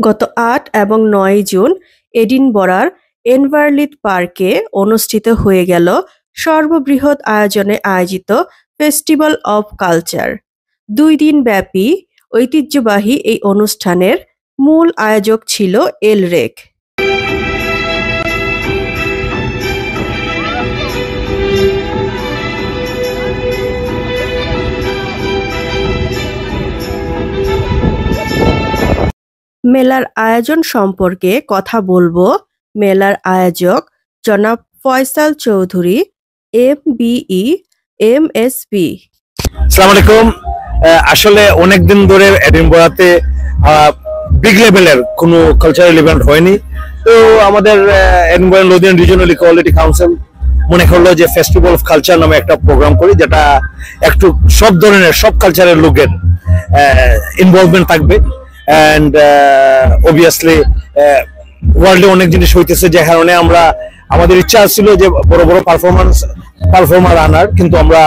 গত ৮ এবং ৯ জুন এডিনবরার ইনভারলিথ পার্কে অনুষ্ঠিত হয়ে গেল সর্ববৃহৎ আয়োজনে আয়োজিত ফেস্টিভ্যাল অব কালচার। ২ দিনব্যাপী ঐতিহ্যবাহী এই অনুষ্ঠানের মূল আয়োজক ছিল এলরেক। মেলার আয়োজন সম্পর্কে কথা বলবো মেলার আয়োজক জনাব ফয়সাল চৌধুরী, MBE, MSP। আসসালামু আলাইকুম। আসলে অনেকদিন ধরে এডিনবরাতে বিগ লেভেলের কোনো কালচারাল ইভেন্ট হয়নি, তো আমাদের Edinburgh Ludhiana regional equality council মনে করলো যে ফেস্টিভ্যাল অফ কালচার নামে একটা প্রোগ্রাম করি, যেটা একটু সব ধরনের সব কালচারের লোকের ইনভলভমেন্ট থাকবে। অ্যান্ড অবভিয়াসলি ওয়ার্ল্ডে অনেক জিনিস হইতেছে, যে কারণে আমরা আমাদের ইচ্ছা ছিল যে বড় বড় পারফর্মার আনার, কিন্তু আমরা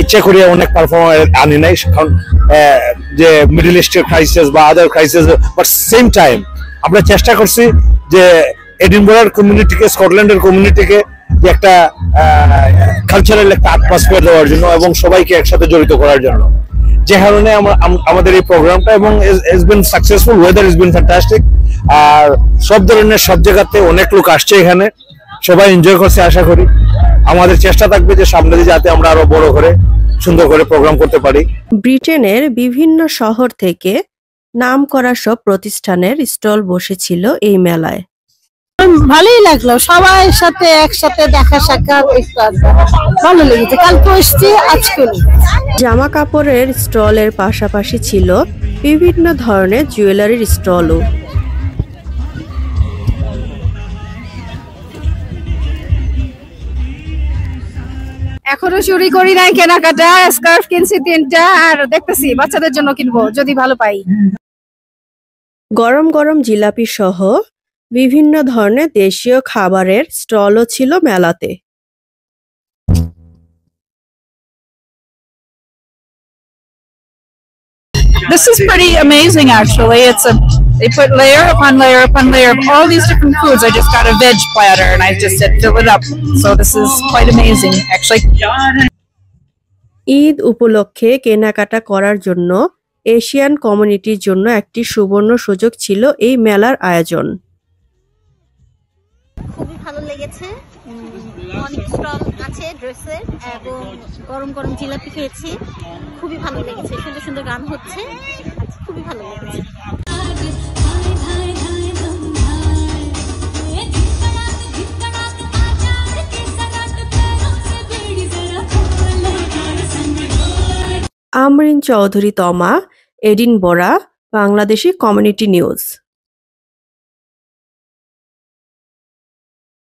ইচ্ছা করিয়া অনেক পারফর্মার আনি নাই, কারণ যে মিডল ইস্টের ক্রাইসিস বা আদার ক্রাইসিস, বাট সেম টাইম আমরা চেষ্টা করছি যে এডিনবরার কমিউনিটিকে, স্কটল্যান্ডের কমিউনিটিকে যে একটা কালচারাল একটা অ্যাটমসফিয়ার দেওয়ার জন্য এবং সবাইকে একসাথে জড়িত করার জন্য, যে কারণে আমাদের এই প্রোগ্রামটা, এবং it's been successful, weather is been fantastic. আর সব ধরনের সব জায়গাতে অনেক লোক আসছে, এখানে সবাই এনজয় করছে। আশা করি আমাদের চেষ্টা থাকবে যে সামনে দিয়ে যাতে আমরা আরো বড় করে সুন্দর করে প্রোগ্রাম করতে পারি। ব্রিটেনের বিভিন্ন শহর থেকে নামকরা সব প্রতিষ্ঠানের স্টল বসেছিল এই মেলায়। ভালোই লাগলো, সবাই সাথে একসাথে দেখা সাক্ষাৎ ভালো লেগেছে। কালকে এসছি, আজকে জামা কাপড়ের স্টলের পাশাপাশি ছিল বিভিন্ন ধরনের জুয়েলারির স্টলও। এখনো চুরি করি নাই, কেনাকাটা স্কার্ফ কিনছি 3টা, আর দেখতেছি বাচ্চাদের জন্য কিনবো যদি ভালো পাই। গরম গরম জিলাপি সহ বিভিন্ন ধরনের দেশীয় খাবারের স্টলও ছিল মেলাতে। This is pretty amazing, actually. They put layer upon layer upon layer of all these different foods. I just got a veg platter and I just said fill it up. So this is quite amazing, actually. Eid উপলক্ষে কেনাকাটা করার জন্য Asian কমিউনিটির জন্য একটি সুবর্ণ সুযোগ ছিল এই মেলার আয়োজন। খুবই ভালো লেগেছে, অনেক স্টল আছে ড্রেসের, এবং গরম গরম জিলাপি খেয়েছি, খুবই ভালো লেগেছে। সুন্দর সুন্দর গান হচ্ছে, খুবই ভালো লেগেছে। আমরিন চৌধুরী তমা, এডিনবরা, বাংলাদেশি কমিউনিটি নিউজ।